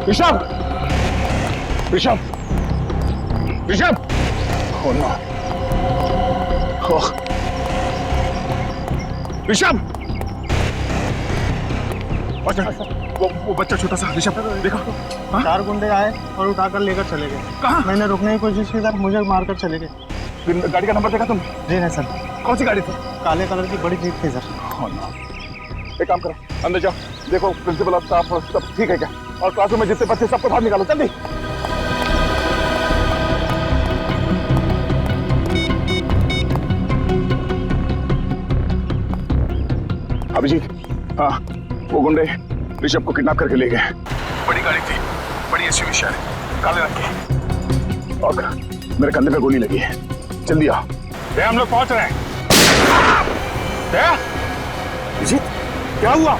Rishabh, Rishabh, Rishabh, oh no, oh, Rishabh, वो बच्चा छोटा सा ऋषभ देखा? चार गुंडे आए और उठाकर लेकर चले गए। कहाँ? मैंने रुकने की कोशिश की सर, मुझे मारकर चले गए। गाड़ी का नंबर देखा तुम? जी नहीं सर। कौन सी गाड़ी थी? काले कलर की बड़ी जीप थी सर। oh no. एक काम करो, अंदर जाओ, देखो प्रिंसिपल और स्टाफ सब ठीक है क्या, और क्लासरूम में जितने बच्चे सबको बाहर निकालो जल्दी। अभिजीत, हाँ, वो गुंडे ऋषभ को किडनैप करके ले गए। बड़ी गाड़ी थी, बड़ी एसयूवी शायद, काले रंग की, और मेरे कंधे पे गोली लगी है। जल्दी आओ, हम लोग पहुंच रहे हैं। अभिजीत, क्या हुआ?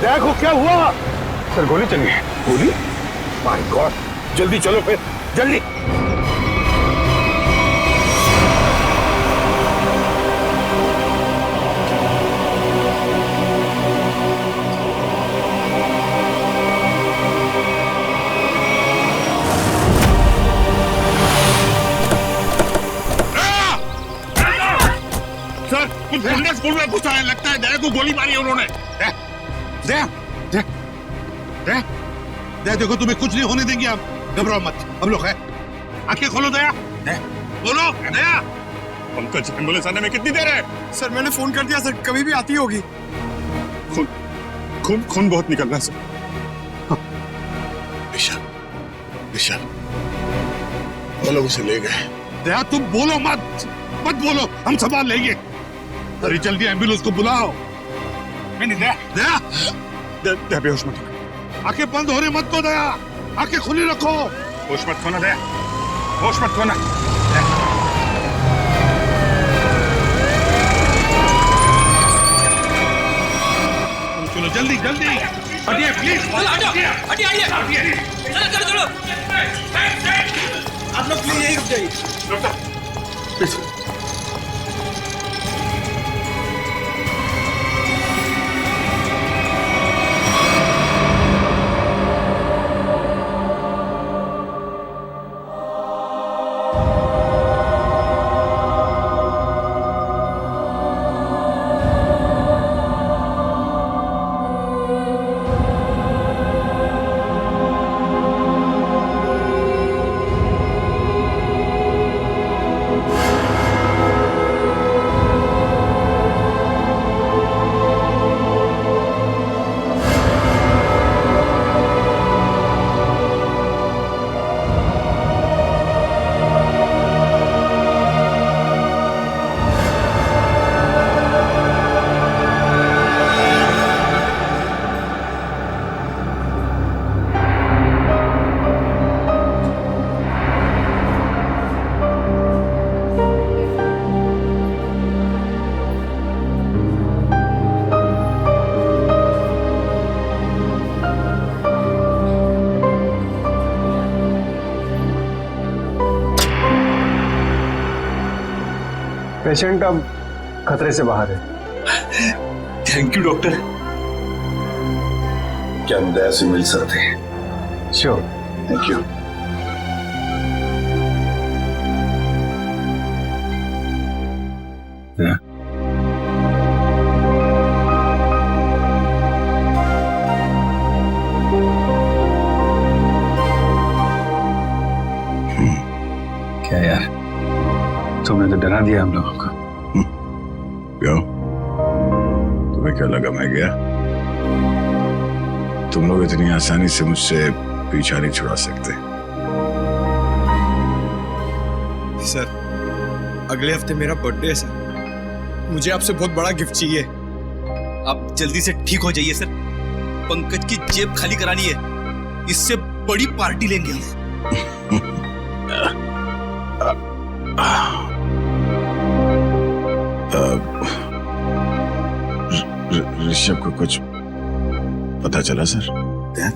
देखो क्या हुआ? सर गोली चली है। गोली? माय गॉड, जल्दी चलो फिर, जल्दी। सर, कुछ गुंडे स्कूल में घुसा है, लगता है दया को गोली मारी है उन्होंने। दया देखो, तुम्हें कुछ नहीं होने देंगे आप, घबराओ मत, हम लोग हैं। आंखें खोलो दया, बोलो दया। पंकज, एम्बुलेंस आने में कितनी देर है? सर मैंने फोन कर दिया सर, कभी भी आती होगी। खून खून खून बहुत निकल रहा है सर। विशाल, विशाल, वो लोग उसे ले गए। दया तुम बोलो मत, मत बोलो, हम संभाल लेंगे। अरे जल्दी एम्बुलेंस को बुलाओ। नहीं दया, दया, दया बेहोश मत होना। आंखें बंद होने मत दो दया, आंखें खुली रखो। होश मत खोना दया, होश मत खोना। चलो जल्दी जल्दी, हटिए प्लीज, हटिए चलो चलो, आप लोग प्लीज यही रुक जाइए। पेशेंट अब खतरे से बाहर है। Thank you doctor. क्या हम दया से मिल सकते हैं? श्योर। Thank you. क्या यार, तुमने तो डरा दिया हम लोगों को। क्यों? तुम्हें क्या लगा मैं गया? तुम लोग इतनी आसानी से मुझसे पीछा नहीं छुड़ा सकते। सर अगले हफ्ते मेरा बर्थडे है सर, मुझे आपसे बहुत बड़ा गिफ्ट चाहिए। आप जल्दी से ठीक हो जाइए सर, पंकज की जेब खाली करानी है, इससे बड़ी पार्टी लेंगे हम। ऋषभ को कुछ पता चला सर?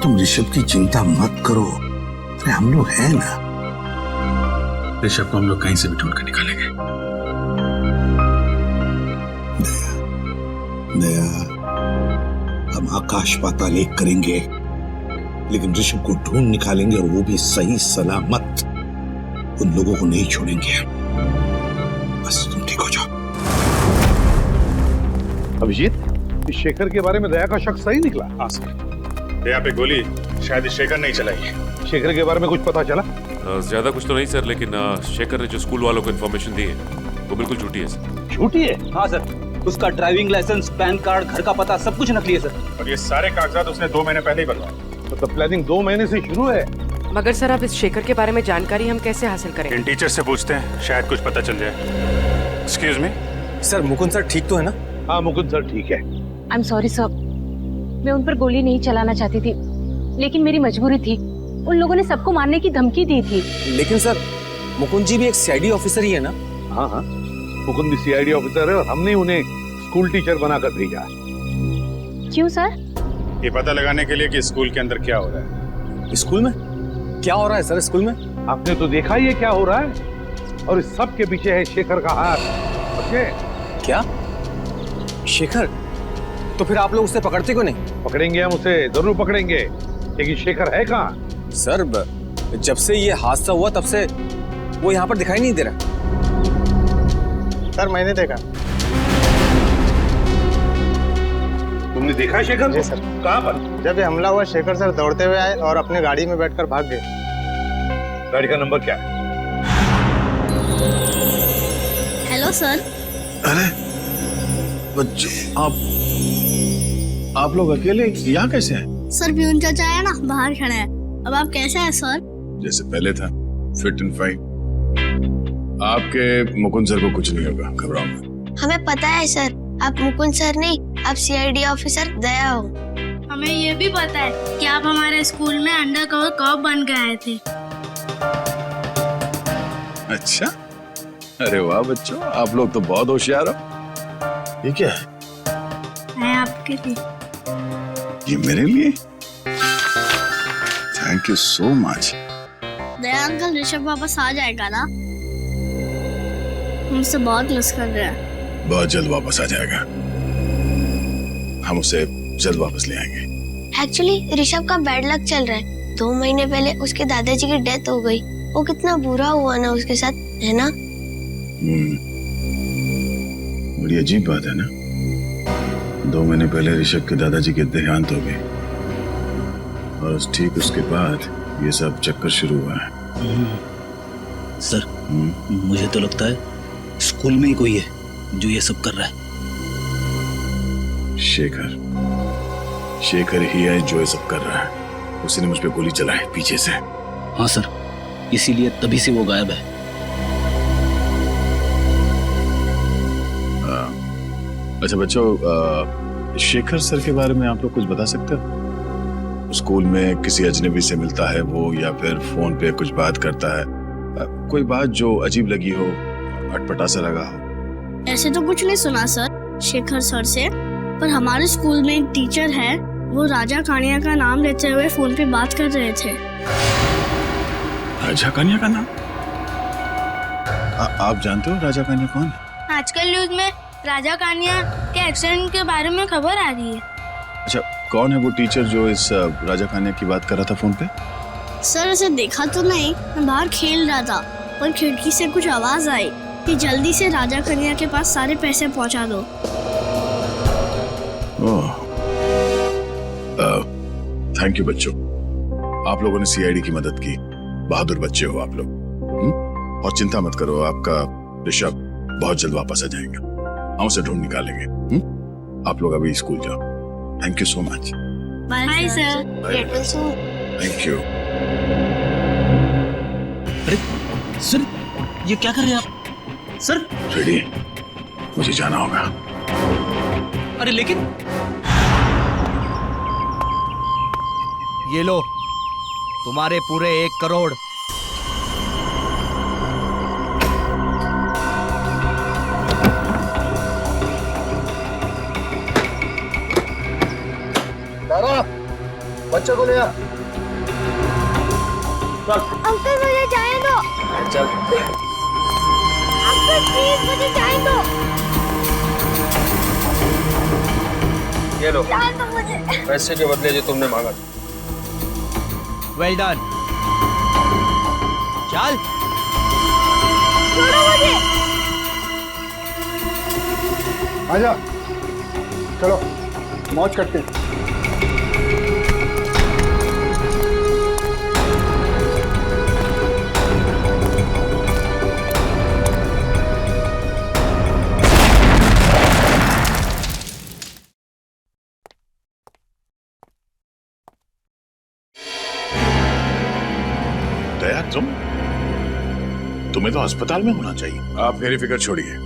तुम ऋषभ की चिंता मत करो, अरे हम लोग हैं ना। ऋषभ को हम लोग कहीं से भी ढूंढ कर निकालेंगे। दया, हम आकाश पाताल एक करेंगे, लेकिन ऋषभ को ढूंढ निकालेंगे और वो भी सही सलामत। उन लोगों को नहीं छोड़ेंगे। बस तुम ठीक हो जाओ। अभिजीत, इस शेखर के बारे में दया का शक सही निकला? हाँ सर, दया पे गोली शायद शेखर नहीं चलाई। शेखर के बारे में कुछ पता चला? ज्यादा कुछ तो नहीं सर, लेकिन शेखर ने जो स्कूल वालों को इन्फॉर्मेशन दी है वो बिल्कुल झूठी है सर। झूठी है? हाँ सर, उसका ड्राइविंग लाइसेंस, पैन कार्ड, घर का पता सब कुछ नकली है सर। और ये सारे कागजात उसने 2 महीने पहले ही बनवाए। मतलब प्लानिंग 2 महीने से शुरू है। मगर सर, अब इस शेखर के बारे में जानकारी हम कैसे हासिल करें? इन टीचर से पूछते हैं, शायद कुछ पता चल जाए। Excuse me sir, Mukund sir ठीक तो है ना? हाँ मुकुंद सर ठीक है। आई एम सॉरी सर, मैं उन पर गोली नहीं चलाना चाहती थी, लेकिन मेरी मजबूरी थी। उन लोगों ने सबको मारने की धमकी दी थी। लेकिन सर, मुकुंद जी भी एक सीआईडी ऑफिसर ही है ना? हाँ हाँ, मुकुंद भी सीआईडी ऑफिसर है और हमने उन्हें स्कूल टीचर बनाकर भेजा। क्यों सर? ये पता लगाने के लिए कि स्कूल के अंदर क्या हो रहा है। स्कूल में क्या हो रहा है सर? स्कूल में आपने तो देखा ही है क्या हो रहा है, और इस सब के पीछे है शेखर का हाथ। समझे? क्या? शेखर? तो फिर आप लोग उसे पकड़ते क्यों नहीं? पकड़ेंगे, हम उसे जरूर पकड़ेंगे, लेकिन शेखर है कहाँ? सर, जब से ये हादसा हुआ तब से वो यहाँ पर दिखाई नहीं दे रहा। सर मैंने देखा। तुमने देखा शेखर? जी सर। कहाँ पर? जब ये हमला हुआ शेखर सर दौड़ते हुए आए और अपने गाड़ी में बैठकर भाग गए। गाड़ी का नंबर क्या है? Hello sir. अरे बच्चों, आप लोग अकेले यहाँ कैसे हैं? सर प्यून चाचा है ना, बाहर खड़ा है। अब आप कैसे हैं सर? जैसे पहले था, फिट एंड फाइन। आपके मुकुंद सर को कुछ नहीं होगा, घबराओ मत। हमें पता है सर, आप मुकुंद सर नहीं, आप सीआईडी ऑफिसर दया हो। हमें ये भी पता है कि आप हमारे स्कूल में अंडर कवर कॉप बन के आए थे। अच्छा, अरे वाह बच्चों, आप लोग तो बहुत होशियार हो। ये क्या है? मैं आपके लिए। ये मेरे लिए? Thank you so much. Daya uncle, Rishabh वापस आ जाएगा ना? हमसे बहुत मिस कर रहे हैं। बहुत जल्द वापस आ जाएगा, हम उसे जल्द वापस ले आएंगे। एक्चुअली ऋषभ का बैड लक चल रहा है। 2 महीने पहले उसके दादाजी की डेथ हो गई। वो कितना बुरा हुआ ना उसके साथ, है ना? बड़ी अजीब बात है ना। 2 महीने पहले ऋषभ के दादाजी के देहांत हो गए और ठीक उसके बाद ये सब चक्कर शुरू हुआ है। सर, मुझे तो लगता है स्कूल में ही कोई है जो ये सब कर रहा है। शेखर ही है जो ये सब कर रहा है। उसने मुझ पे गोली चलाई पीछे से। हाँ सर, इसीलिए तभी से वो गायब है। अच्छा बच्चों, शेखर सर के बारे में आप लोग कुछ बता सकते हो? स्कूल में किसी अजनबी से मिलता है वो, या फिर फोन पे कुछ बात करता है? कोई बात जो अजीब लगी हो, अटपटा सा लगा हो? ऐसे तो कुछ नहीं सुना सर शेखर सर से, पर हमारे स्कूल में एक टीचर है, वो राजा कानिया का नाम लेते हुए फोन पे बात कर रहे थे। राजा कानिया का नाम? आप जानते हो राजा कानिया कौन है? आजकल न्यूज में राजा कानिया के एक्सीडेंट के बारे में खबर आ रही है। अच्छा, कौन है वो टीचर जो इस राजा कानिया की बात कर रहा था फोन पे? सर उसे देखा तो नहीं, मैं बाहर खेल रहा था, पर खिड़की से कुछ आवाज आई कि जल्दी से राजा कन्या के पास सारे पैसे पहुंचा दो। थैंक यू बच्चों, आप लोगों ने सीआईडी की मदद की। बहादुर बच्चे हो आप लोग। और चिंता मत करो, आपका ऋषभ बहुत जल्द वापस आ जाएगा। हम उसे ढूंढ निकालेंगे। आप लोग अभी स्कूल जाओ। Thank you so much. Bye sir. Thank you. अरे सर, ये क्या कर रहे हैं आप? सर रेडी, मुझे जाना होगा। अरे लेकिन ये लो, तुम्हारे पूरे 1 करोड़। बच्चों को ले आ। अंकल मुझे जाने दो। चल। अंकल प्लीज मुझे जाने दो। ये लो तो मुझे पैसे के बदले जो तुमने मांगा था। Well done. चल छोड़ो मुझे। आजा, चलो मौज करते हैं। दया, तुम्हें तो अस्पताल में होना चाहिए। आप मेरी फिक्र छोड़िए,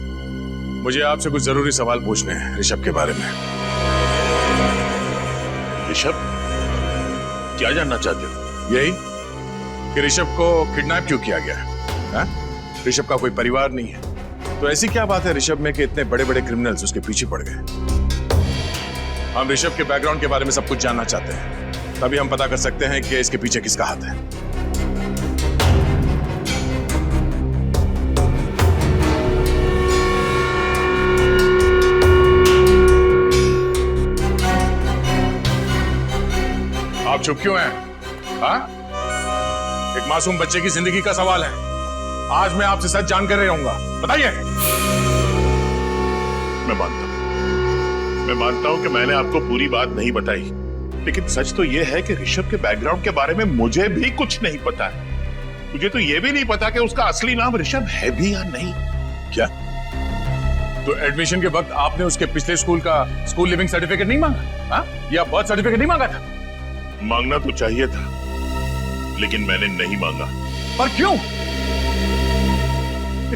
मुझे आपसे कुछ जरूरी सवाल पूछने हैं ऋषभ के बारे में। ऋषभ, क्या जानना चाहते हो? यही कि ऋषभ को किडनैप क्यों किया गया है? हाँ? ऋषभ का कोई परिवार नहीं है, तो ऐसी क्या बात है ऋषभ में कि इतने बड़े बड़े क्रिमिनल्स उसके पीछे पड़ गए? हम ऋषभ के बैकग्राउंड के बारे में सब कुछ जानना चाहते हैं, तभी हम पता कर सकते हैं कि इसके पीछे किसका हाथ है। आप चुप क्यों हैं? हाँ? एक मासूम बच्चे की जिंदगी का सवाल है। आज मैं आपसे सच जानकर रहूंगा, बताइए। मैं मानता हूं कि मैंने आपको पूरी बात नहीं बताई, लेकिन सच तो यह है कि ऋषभ के बैकग्राउंड के बारे में मुझे भी कुछ नहीं पता है। मुझे तो यह भी नहीं पता कि उसका असली नाम ऋषभ है भी या नहीं। क्या? तो एडमिशन के वक्त आपने उसके पिछले स्कूल का स्कूल लिविंग सर्टिफिकेट नहीं मांगा? हाँ? या बर्थ सर्टिफिकेट नहीं मांगा था? मांगना तो चाहिए था, लेकिन मैंने नहीं मांगा। पर क्यों?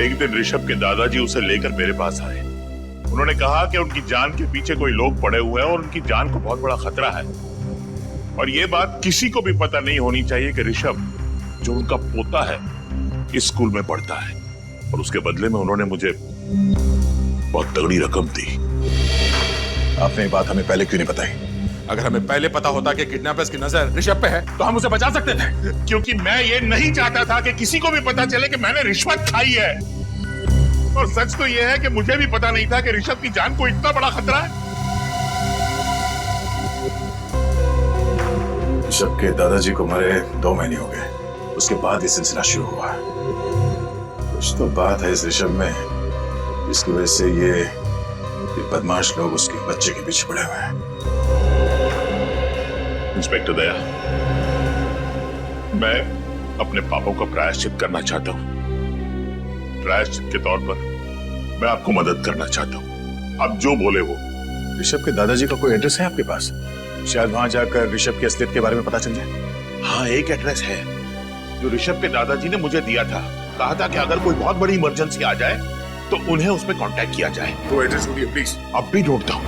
एक दिन ऋषभ के दादाजी उसे लेकर मेरे पास आए। उन्होंने कहा कि उनकी जान के पीछे कोई लोग पड़े हुए हैं और उनकी जान को बहुत बड़ा खतरा है, और यह बात किसी को भी पता नहीं होनी चाहिए कि ऋषभ, जो उनका पोता है, इस स्कूल में पढ़ता है। और उसके बदले में उन्होंने मुझे बहुत तगड़ी रकम दी। आपने ये बात हमें पहले क्यों नहीं बताई? अगर हमें पहले पता होता कि किडनैपर्स की नजर ऋषभ पे है, तो हम उसे बचा सकते थे। क्योंकि मैं ये नहीं चाहता था कि किसी को भी पता चले कि मैंने रिश्वत खाई है। और सच तो यह है कि मुझे भी पता नहीं था कि ऋषभ की जान को इतना बड़ा खतरा है। ऋषभ के दादाजी को मरे 2 महीने हो गए, उसके बाद ये सिलसिला शुरू हुआ। कुछ तो बात है इस ऋषभ में, जिसकी वजह से ये बदमाश लोग उसके बच्चे के पीछे पड़े हुए हैं। इंस्पेक्टर दया, मैं अपने पापों का प्रायश्चित करना चाहता हूं। प्रायश्चित के तौर पर मैं आपको मदद करना चाहता हूं। आप जो बोले वो। ऋषभ के दादाजी का कोई एड्रेस है आपके पास? शायद वहां जाकर ऋषभ की असलियत के बारे में पता चल जाए। हाँ, एक एड्रेस है जो ऋषभ के दादाजी ने मुझे दिया था। कहा था कि अगर कोई बहुत बड़ी इमरजेंसी आ जाए तो उन्हें उस पर कांटेक्ट किया जाए। तो एड्रेस बोलिए प्लीज। अब भी ढूंढता हूं।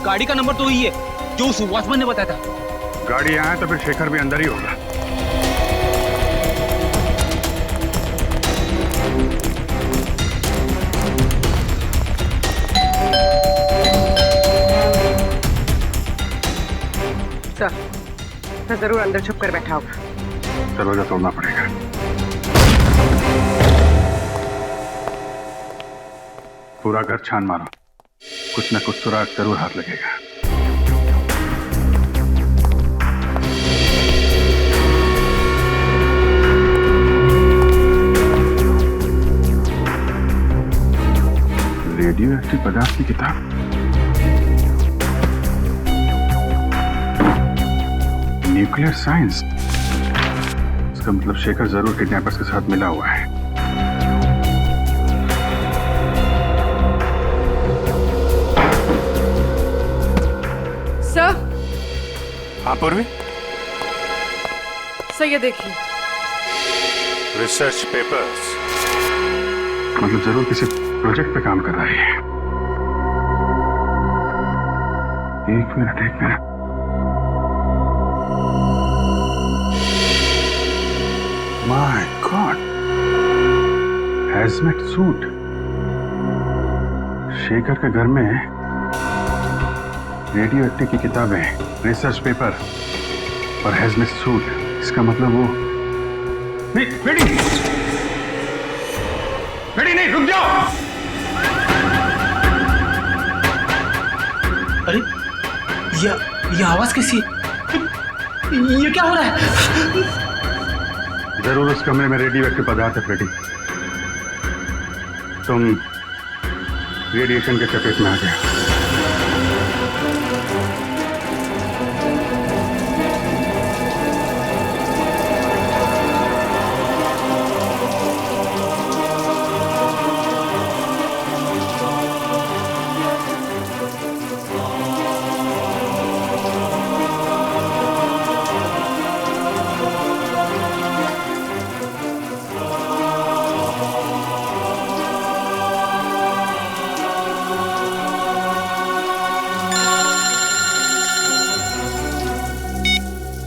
गाड़ी का नंबर तो ही है जो उस वॉचमैन ने बताया था। गाड़ी आए तो फिर शेखर भी अंदर ही होगा। सर जरूर अंदर छुप कर बैठा होगा। दरवाजा तोड़ना पड़ेगा। पूरा घर छान मारो, कुछ न कुछ सुराग जरूर हाथ लगेगा। रेडियो एक्टिव पदार्थ की किताब, न्यूक्लियर साइंस। इसका मतलब शेखर जरूर किडनैपर्स के साथ मिला हुआ है। सर। हाँ पूर्वी, सर ये देखिए। रिसर्च पेपर्स, मतलब जरूर किसी प्रोजेक्ट पे काम कर रहा है। एक minute. My god, hazmat suit. Shekhar के घर में रेडियो एक्टिव की किताबें, रिसर्च पेपर और हैजमेट सूट। इसका मतलब वो नहीं, फ्रेडी नहीं, रुक जाओ। अरे ये आवाज कैसी है? ये क्या हो रहा है? जरूर उस कमरे में रेडियो एक्टिव पदार्थ है फ्रेडी। तुम रेडिएशन के चपेट में आ गए।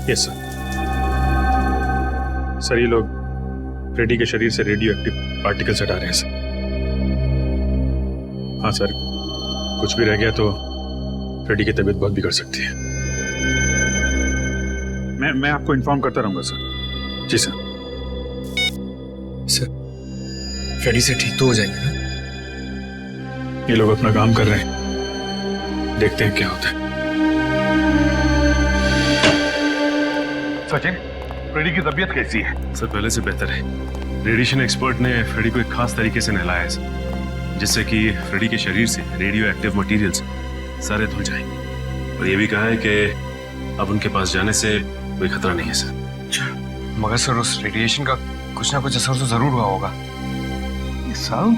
Yes sir. सर ये लोग फ्रेडी के शरीर से रेडियो एक्टिव पार्टिकल्स हटा रहे हैं सर। हाँ सर, कुछ भी रह गया तो फ्रेडी की तबीयत बहुत बिगड़ सकती है। मैं आपको इन्फॉर्म करता रहूंगा सर। जी सर। सर फ्रेडी से ठीक तो हो जाएंगे ना? ये लोग अपना काम कर रहे हैं, देखते हैं क्या होता है। सचिन, फ्रेडी की तबीयत कैसी है? सर पहले से बेहतर है। रेडिएशन एक्सपर्ट ने फ्रेडी को एक खास तरीके से नहलाया है सर, जिससे कि फ्रेडी के शरीर से रेडियो एक्टिव मटेरियल्स सारे धुल जाएंगे। और ये भी कहा है कि अब उनके पास जाने से कोई खतरा नहीं है सर। मगर सर उस रेडिएशन का कुछ ना कुछ असर तो जरूर हुआ होगा।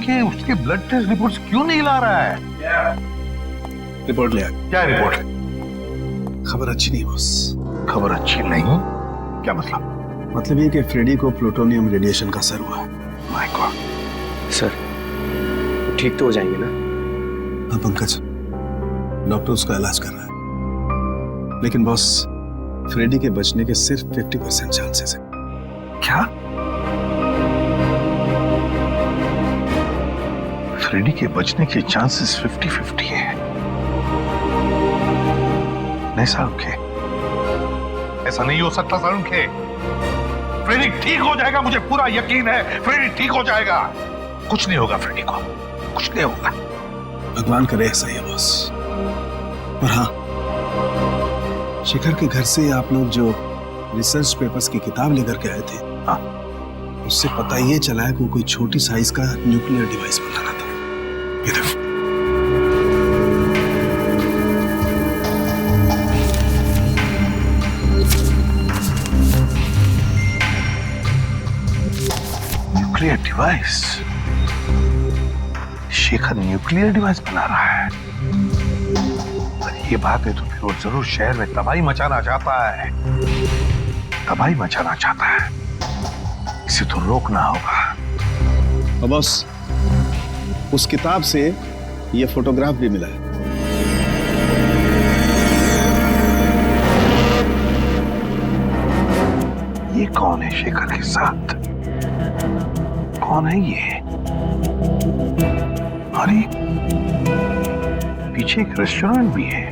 के उसके ब्लड टेस्ट रिपोर्ट्स क्यों नहीं ला रहा है? रिपोर्ट ले आ। क्या रिपोर्ट? खबर अच्छी नहीं बॉस। खबर अच्छी नहीं? क्या मतलब? मतलब ये कि फ्रेडी को प्लूटोनियम रेडिएशन का असर हुआ। My God. सर ठीक तो हो जाएंगे ना? हाँ पंकज, डॉक्टर उसका इलाज कर रहा है, लेकिन बॉस फ्रेडी के बचने के सिर्फ 50% चांसेस है। क्या? फ्रेडी के बचने के चांसेस 50-50 है? नहीं सारुखे, ऐसा नहीं हो सकता सारुखे। फ्रेडी ठीक हो जाएगा, मुझे पूरा यकीन है। फ्रेडी ठीक हो जाएगा, कुछ नहीं होगा फ्रेडी को, कुछ नहीं होगा। भगवान करे ऐसा ही बॉस। और हाँ, शेखर के घर से आप लोग जो रिसर्च पेपर्स की किताब लेकर के आए थे, हाँ, उससे पता ये चला है कि वो कोई छोटी साइज का न्यूक्लियर डिवाइस बनाना था। ये देखो। Nuclear device? Shekhar nuclear device बना रहा है? ये बात है तो फिर वो जरूर शहर में तबाही मचाना चाहता है। तबाही मचाना चाहता है, इसे तो रोकना होगा। और बॉस, उस किताब से ये फोटोग्राफ भी मिला है। ये कौन है शेखर के साथ? कौन है ये? अरे पीछे एक रेस्टोरेंट भी है।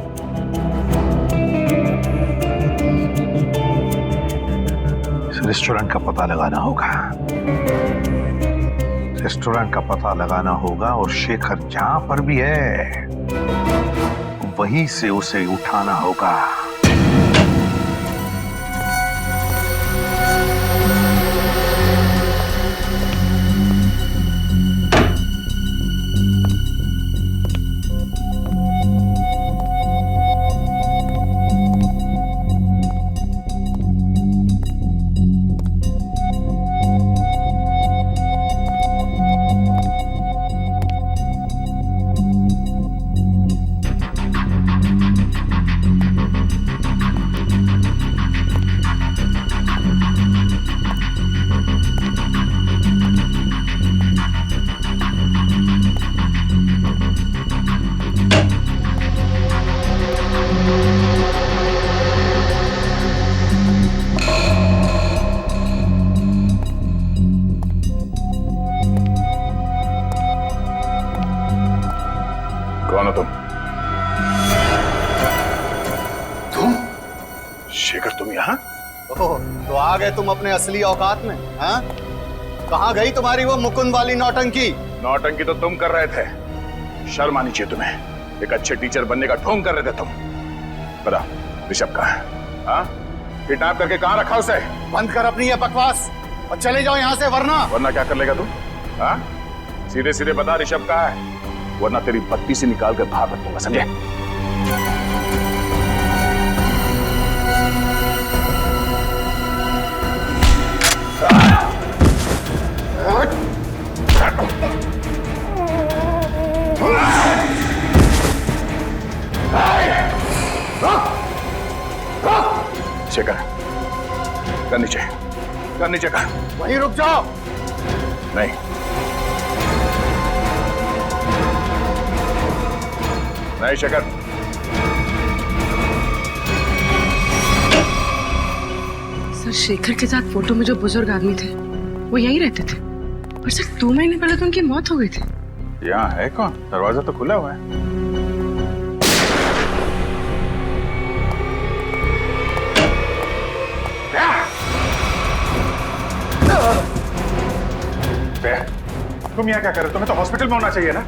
इस रेस्टोरेंट का पता लगाना होगा। रेस्टोरेंट का पता लगाना होगा और शेखर जहां पर भी है वहीं से उसे उठाना होगा। ओह, तो आ गए तुम अपने असली औकात में, हाँ? कहाँ गई तुम्हारी वो मुकुंद वाली नौटंकी? नौटंकी तो तुम कर रहे थे, शर्म आनी चाहिए तुम्हें। एक अच्छे टीचर बनने का ढोंग कर रहे थे तुम। बता ऋषभ कहाँ है? हाँ? किडनैप करके कहाँ रखा उसे? बंद कर अपनी ये बकवास और चले जाओ यहाँ से, वरना क्या कर लेगा तू? हाँ? सीधे सीधे बता ऋषभ कहाँ है, वरना तेरी बत्ती से निकाल कर बाहर रख दूंगा, समझे? शेखर, कर नीचे कर। वहीं रुक जाओ। नहीं, नहीं शेखर, सर शेखर के साथ फोटो में जो बुजुर्ग आदमी थे वो यहीं रहते थे, और सर 2 महीने पहले तो उनकी मौत हो गई थी। यहाँ है कौन? दरवाजा तो खुला हुआ है। तुम यहाँ क्या कर रहे हो? तुम्हें तो हॉस्पिटल में होना चाहिए ना।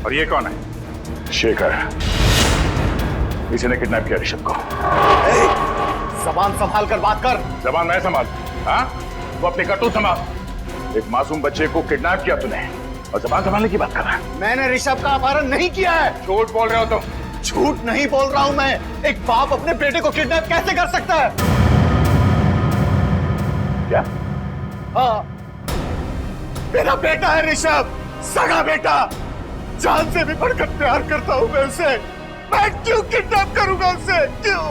और ये कौन है? शेखर, इसी ने किडनैप किया ऋषभ को। जबान संभाल कर बात कर। जबान मैं संभाल? हाँ, वो अपनी करतूत संभाल। एक मासूम बच्चे को किडनैप किया तूने और जबान संभालने की बात कर रहा है। मैंने ऋषभ का अपहरण नहीं किया है। झूठ बोल रहे हो तुम। झूठ नहीं बोल रहा हूं मैं। एक बाप अपने बेटे को किडनैप कैसे कर सकता है? क्या? हाँ, मेरा बेटा है ऋषभ, सगा बेटा। जान से भी बढ़कर प्यार करता हूं मैं उसे। मैं क्यों किडनैप करूंगा उसे? क्यों?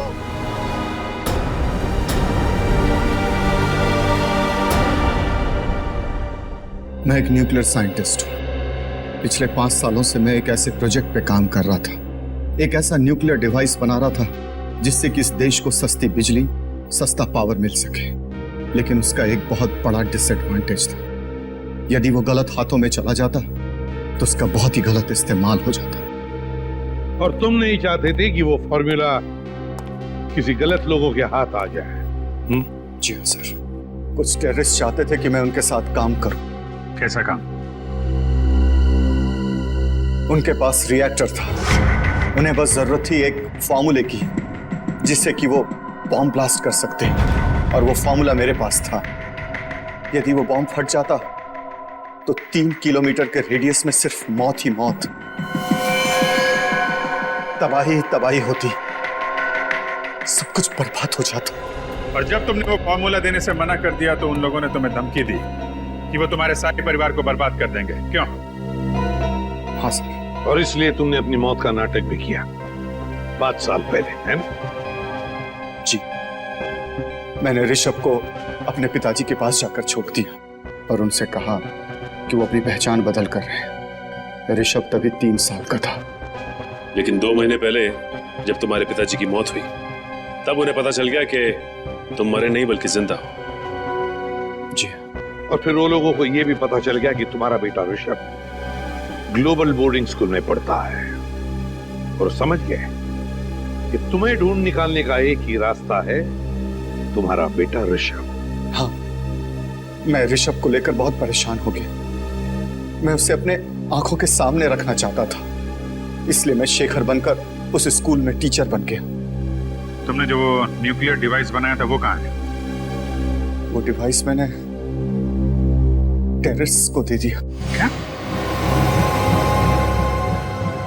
मैं एक न्यूक्लियर साइंटिस्ट हूं। पिछले 5 सालों से मैं एक ऐसे प्रोजेक्ट पे काम कर रहा था, एक ऐसा न्यूक्लियर डिवाइस बना रहा था जिससे कि इस देश को सस्ती बिजली, सस्ता पावर मिल सके। लेकिन उसका एक बहुत बड़ा डिसएडवांटेज था। यदि वो गलत हाथों में चला जाता तो उसका बहुत ही गलत इस्तेमाल हो जाता। और तुम नहीं चाहते थे कि वो फॉर्मूला किसी गलत लोगों के हाथ आ जाए? जी हाँ सर, कुछ टेररिस्ट चाहते थे कि मैं उनके साथ काम करूं। कैसा काम? उनके पास रिएक्टर था, उन्हें बस जरूरत थी एक फॉर्मूले की जिससे कि वो बॉम्ब ब्लास्ट कर सकते, और वो फॉर्मूला मेरे पास था। यदि वो बॉम्ब फट जाता तो 3 किलोमीटर के रेडियस में सिर्फ मौत ही मौत, तबाही तबाही होती, सब कुछ बर्बाद हो जाता। और जब तुमने वो फॉर्मूला देने से मना कर दिया तो उन लोगों ने तुम्हें धमकी दी कि वो तुम्हारे सारे परिवार को बर्बाद कर देंगे, क्यों? हाँ सर। और इसलिए तुमने अपनी मौत का नाटक भी किया 5 साल पहले, है ना? जी, मैंने ऋषभ को अपने पिताजी के पास जाकर छोड़ दिया और उनसे कहा कि वो अपनी पहचान बदल कर रहे हैं। ऋषभ तभी 3 साल का था। लेकिन 2 महीने पहले जब तुम्हारे पिताजी की मौत हुई तब उन्हें पता चल गया कि तुम मरे नहीं बल्कि जिंदा हो। जी। और फिर वो लोगों को यह भी पता चल गया कि तुम्हारा बेटा ऋषभ ग्लोबल बोर्डिंग स्कूल में पढ़ता है, और समझ गए कि तुम्हें ढूंढ निकालने का एक ही रास्ता है, तुम्हारा बेटा ऋषभ। हाँ, मैं ऋषभ को लेकर बहुत परेशान हो गया। मैं उसे अपने आंखों के सामने रखना चाहता था, इसलिए मैं शेखर बनकर उस स्कूल में टीचर बन गया। तुमने जो वो न्यूक्लियर डिवाइस बनाया था वो कहाँ है? वो डिवाइस मैंने टेररिस्ट्स को दे दिया। क्या?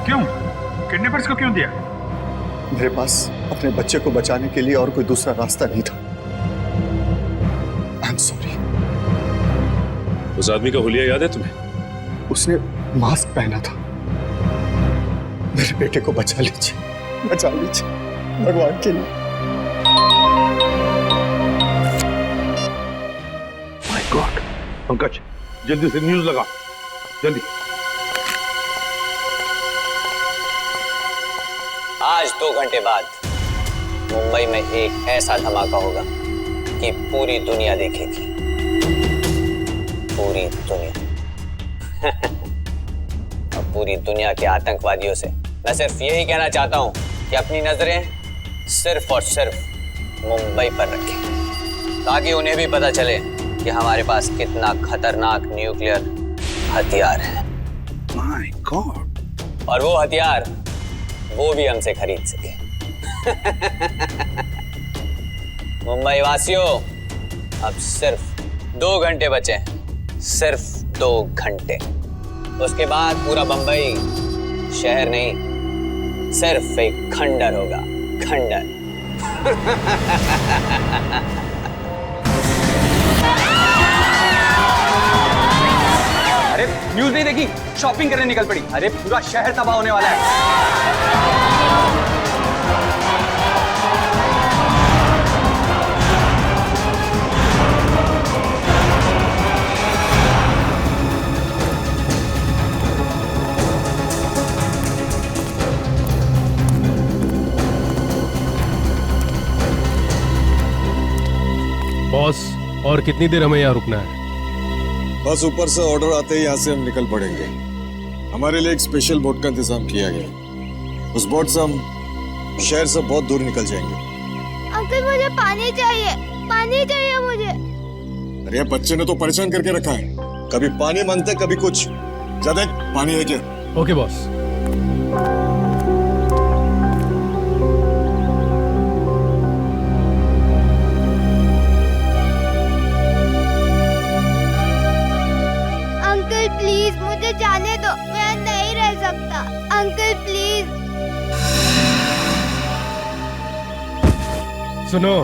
क्यों? किडनैपर्स को क्यों दिया? मेरे पास अपने बच्चे को बचाने के लिए और कोई दूसरा रास्ता नहीं था। I am sorry. उस आदमी का हुलिया याद है तुम्हें? उसने मास्क पहना था। मेरे बेटे को बचा लीजिए, बचा लीजिए, भगवान के लिए। My God. पंकज, जल्दी से न्यूज़ लगा, जल्दी। आज 2 घंटे बाद मुंबई में एक ऐसा धमाका होगा कि पूरी दुनिया देखेगी। पूरी दुनिया। और पूरी दुनिया के आतंकवादियों से मैं सिर्फ यही कहना चाहता हूं कि अपनी नजरें सिर्फ और सिर्फ मुंबई पर रखें। ताकि उन्हें भी पता चले कि हमारे पास कितना खतरनाक न्यूक्लियर हथियार है। My God. और वो हथियार वो भी हमसे खरीद सके। मुंबई वासियों, अब सिर्फ 2 घंटे बचे हैं, सिर्फ 2 घंटे। उसके बाद पूरा बंबई शहर नहीं, सिर्फ एक खंडर होगा, खंडर। अरे न्यूज़ नहीं देखी? शॉपिंग करने निकल पड़ी। अरे पूरा शहर तबाह होने वाला है। बॉस, और कितनी देर हमें यहाँ रुकना है? बस ऊपर से ऑर्डर आते ही यहाँ से हम निकल पड़ेंगे। हमारे लिए एक स्पेशल बोट का इंतजाम किया गया। उस बोट से हम शहर से बहुत दूर निकल जाएंगे। अंकल मुझे पानी चाहिए, पानी चाहिए मुझे। अरे बच्चे ने तो परेशान करके रखा है, कभी पानी मांगते कभी कुछ। ज्यादा पानी है क्या? Okay boss. प्लीज मुझे जाने दो, मैं नहीं रह सकता। Uncle please. सुनो,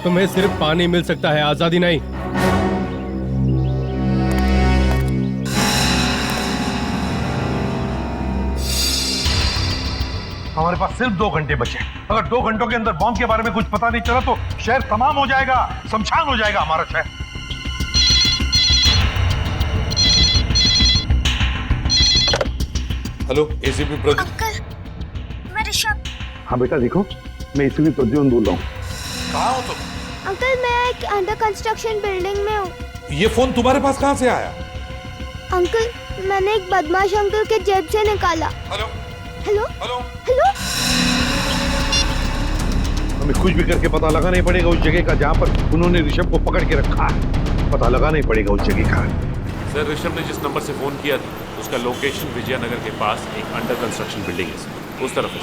तुम्हें सिर्फ पानी मिल सकता है, आजादी नहीं। हमारे पास सिर्फ 2 घंटे बचे। अगर 2 घंटों के अंदर बॉम्ब के बारे में कुछ पता नहीं चला तो शहर तमाम हो जाएगा, शमशान हो जाएगा हमारा शहर। Hello, ACP Pradeep. अंकल, मैं ऋषभ। हाँ बेटा देखो, मैं इसीलिए प्रद्युम्न बोल रहा हूँ। कहाँ हो तुम? अंकल मैं एक अंडर कंस्ट्रक्शन बिल्डिंग में हूँ। ये फोन तुम्हारे पास कहाँ से आया? अंकल मैंने एक बदमाश अंकल के जेब से निकाला। Hello hello hello hello. हमें कुछ भी करके पता लगाना ही पड़ेगा उस जगह का जहाँ पर उन्होंने ऋषभ को पकड़ के रखा है। पता लगाना ही पड़ेगा उस जगह का। सर, ऋषभ ने जिस नंबर से फोन किया था उसका लोकेशन विजयनगर के पास एक अंडर कंस्ट्रक्शन बिल्डिंग है, उस तरफ है।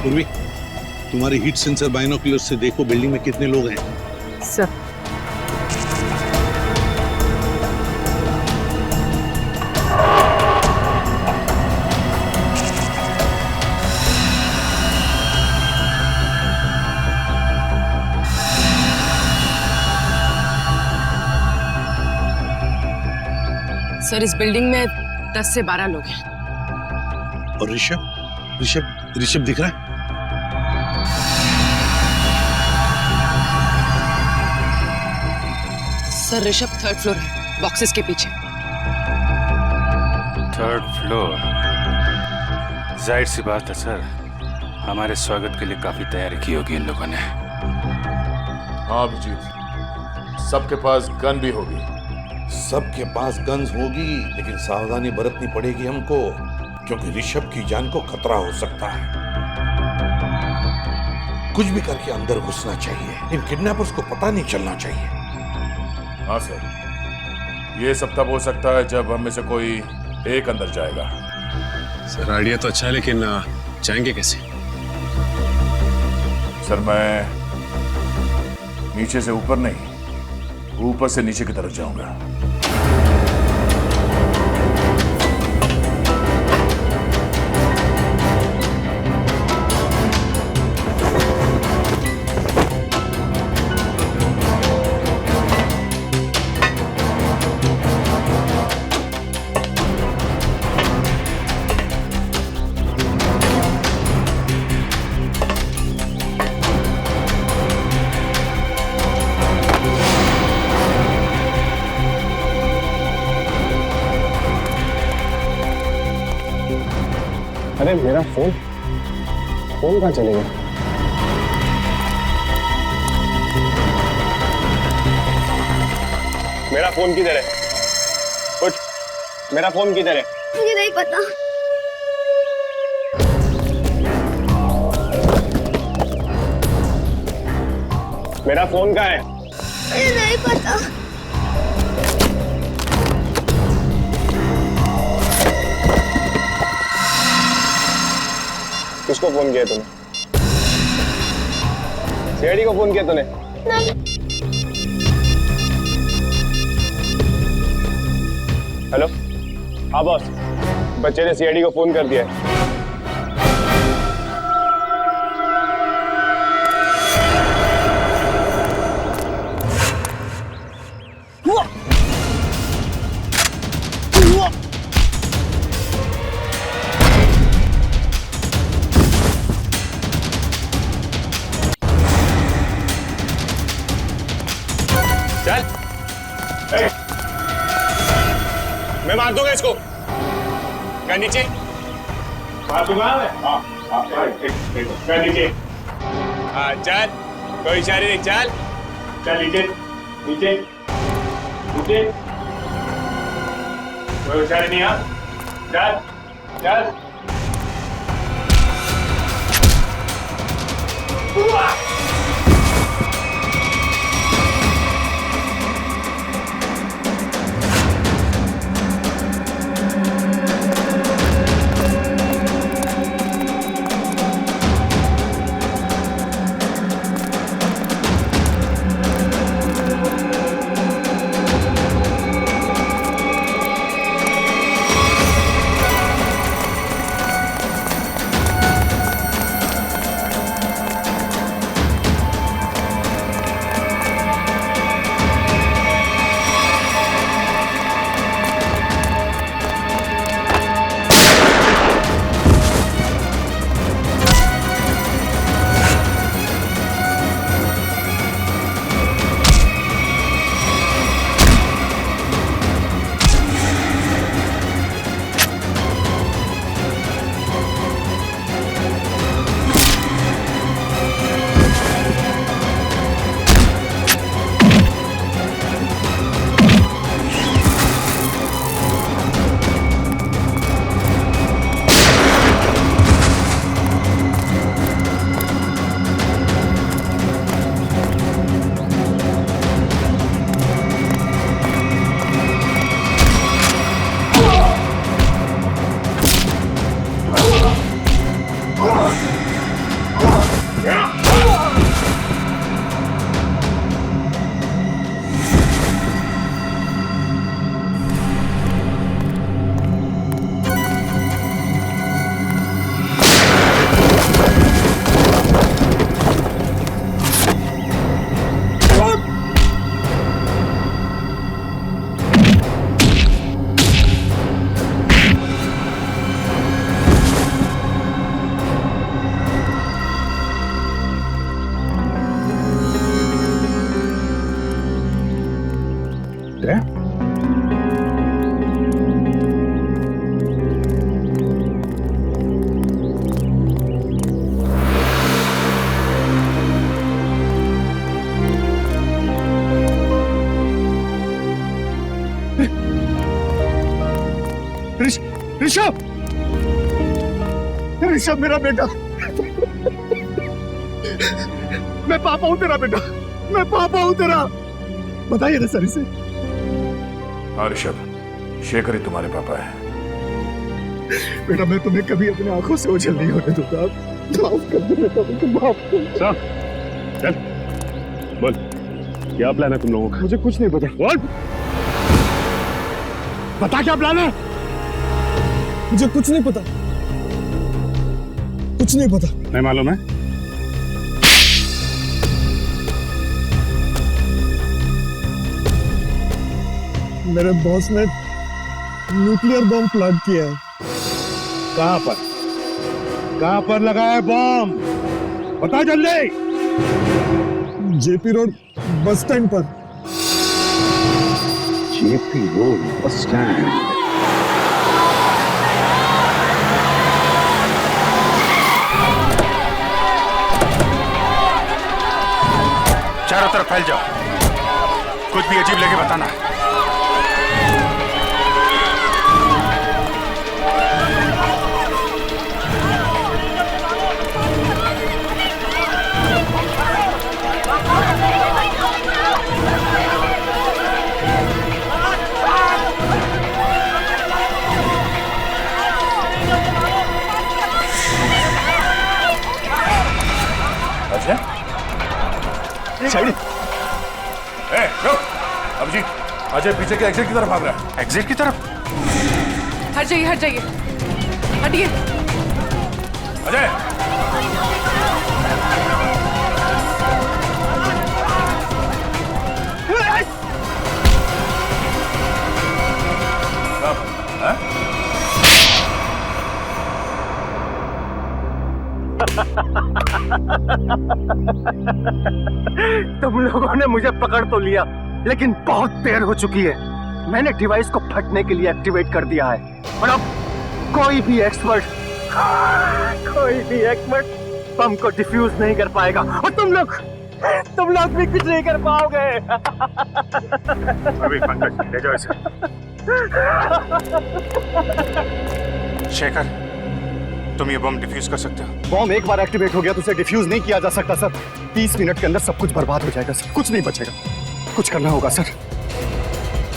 पूर्वी, तुम्हारी हीट सेंसर बाइनोक्यूलर से देखो बिल्डिंग में कितने लोग हैं। सर सर इस बिल्डिंग में 10 से 12 लोग हैं। और ऋषभ ऋषभ ऋषभ दिख रहा है? सर ऋषभ 3rd फ्लोर है, बॉक्सेस के पीछे। 3rd floor? जाहिर सी बात है सर, हमारे स्वागत के लिए काफी तैयारी की होगी इन लोगों ने। हाँ अभिजीत, सबके पास गन भी होगी। सबके पास गन्स होगी, लेकिन सावधानी बरतनी पड़ेगी हमको, क्योंकि ऋषभ की जान को खतरा हो सकता है। कुछ भी करके अंदर घुसना चाहिए, इन किडनैपर्स को पता नहीं चलना चाहिए। हाँ सर, ये सब तब हो सकता है जब हम में से कोई एक अंदर जाएगा। सर आइडिया तो अच्छा है, लेकिन जाएंगे कैसे? सर मैं नीचे से ऊपर नहीं, ऊपर से नीचे की तरफ जाऊंगा। अरे मेरा फोन कहाँ चले गया? मेरा फोन किधर है? उठ, मेरा फोन किधर है? मुझे नहीं पता। मेरा फोन कहाँ है? मुझे नहीं पता। किसको फोन किया तूने? सीआईडी को फोन किया तूने? नहीं। हेलो, हाँ बॉस, बच्चे ने सीआईडी को फोन कर दिया है। चल, मैं मार दूंगा इसको। क्या नीचे? मार दूंगा मैं। क्या नीचे? हाँ चल, कोई इशारे नहीं, चल चल नीचे नीचे नीचे, कोई इशारे नहीं। हाँ चल चल। ऋषभ, ऋषभ मेरा बेटा, मैं पापा हूं तेरा बेटा, मैं पापा हूं तेरा। बताइए ना सर इसे। हाँ ऋषभ, शेखर ही तुम्हारे पापा है। बेटा मैं तुम्हें कभी अपनी आंखों से ओझल नहीं होने दूंगा। माफ कर दो बेटा, मुझे माफ कर। चल बोल, क्या प्लान है तुम लोगों का? मुझे कुछ नहीं पता। बोल, बता क्या प्लान है? मुझे कुछ नहीं पता, कुछ नहीं पता। नहीं मालूम है? मेरे बॉस ने न्यूक्लियर बम प्लांट किया है। कहां पर? कहां पर लगा है बम? बता जल्दी। जेपी रोड बस स्टैंड पर। JP road bus stand? चारों तरफ फैल जाओ, कुछ भी अजीब लगे बताना। साइड। अभिजीत, अजय पीछे के एग्जिट की तरफ भाग रहा है। एग्जिट की तरफ? हट जाइए, हट जाइए, हटिए। अजय, तुम लोगों ने मुझे पकड़ तो लिया, लेकिन बहुत देर हो चुकी है। मैंने डिवाइस को फटने के लिए एक्टिवेट कर दिया है और अब कोई भी एक्सपर्ट बम को डिफ्यूज नहीं कर पाएगा और तुम लोग भी कुछ नहीं कर पाओगे। अभी पंकज, ले जाओ इसे। शेखर, तुम ये बम डिफ्यूज कर सकते हो? बॉम्ब एक बार एक्टिवेट हो गया तो उसे डिफ्यूज नहीं किया जा सकता सर। 30 मिनट के अंदर सब कुछ बर्बाद हो जाएगा सर, कुछ नहीं बचेगा। कुछ करना होगा सर।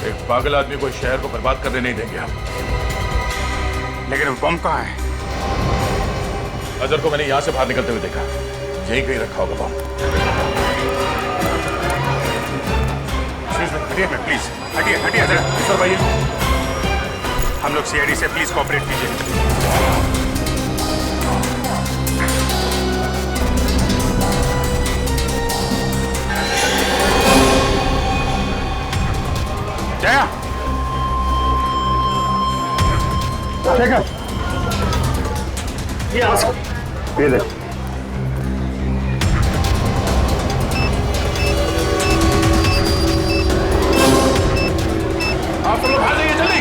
एक पागल आदमी को इस शहर को बर्बाद करने नहीं देंगे हम। लेकिन वो बम कहाँ है? अजहर को मैंने यहाँ से बाहर निकलते हुए देखा, यहीं कहीं रखा होगा बम। हटिए प्लीज, हटिए जरा। सर भाई, हम लोग सीआईडी से प्लीज कोऑपरेट कीजिए। जया, ये ले। आप सब लोग भाग जाइए जल्दी।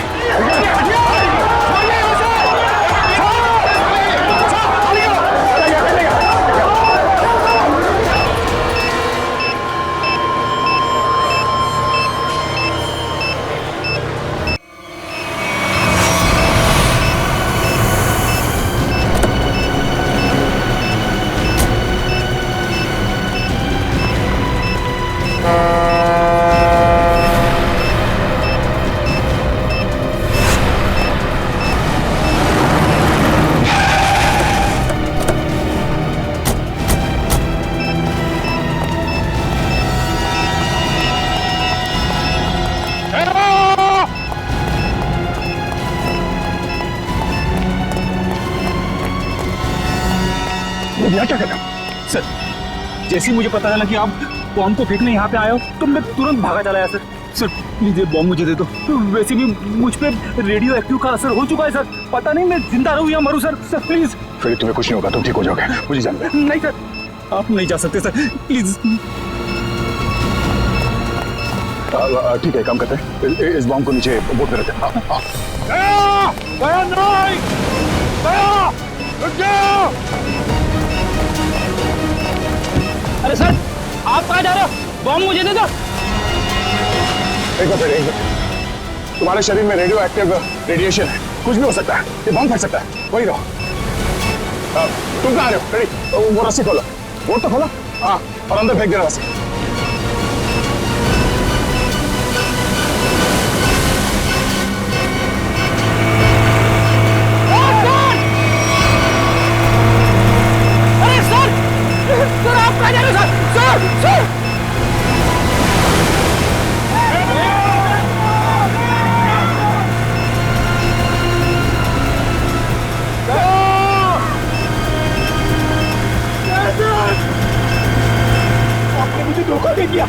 क्या कर रहा? सर, जैसे ही मुझे पता चला कि आप बॉम्ब को फेंकने यहाँ पे आए हो तो मैं तुरंत भागा चला आया सर। सर प्लीज ये बॉम्ब मुझे दे दो। वैसे भी मुझ पे रेडियो एक्टिव का असर हो चुका है सर। पता नहीं मैं जिंदा रहूं या मरूं सर। Sir please. फिर तुम्हें कुछ नहीं होगा, तुम ठीक हो जाओगे, मुझे जानना है। नहीं सर, आप नहीं जा सकते सर, प्लीज। ठीक है, काम करते हैं, इस बॉम्ब को नीचे बोट पे रखते हैं। अरे सर, आप कहाँ जा रहे हो? बॉम्ब मुझे दे दो। एक बार तुम्हारे शरीर में रेडियो एक्टिव रेडिएशन है, कुछ भी हो सकता है, ये बॉम्ब फट सकता है। वही रहो। तुम कहाँ आ रहे हो? रेडी? वो रस्सी खोलो, बोट तो खोलो। हाँ, और अंदर फेंक देना रस्सी। सर आप कहाँ जा रहे हो? सर सर आपने मुझे धोखा दे दिया।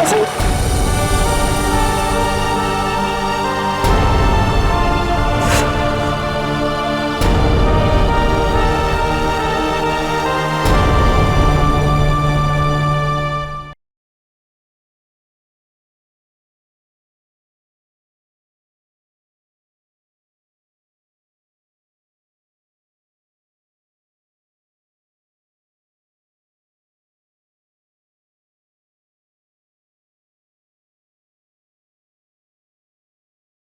बस